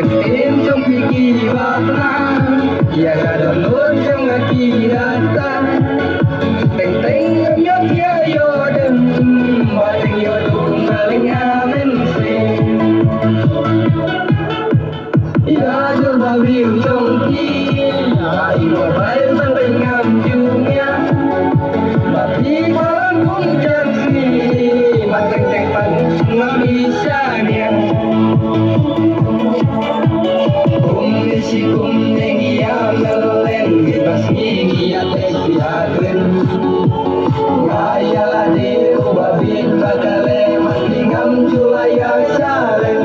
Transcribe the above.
Ketim trong piki bata ya gadolur trong akirata teng teng nyot ya yo dem bating yo dung maling amen se ya jo babiu trong ki ai mo bai sang bên ngam junya tapi malam pun jansi mateng teng pan ngabisa dia Sikum nengia melen bebas gigi atek diadren Gaya la deu babin bakale masingam culaya salen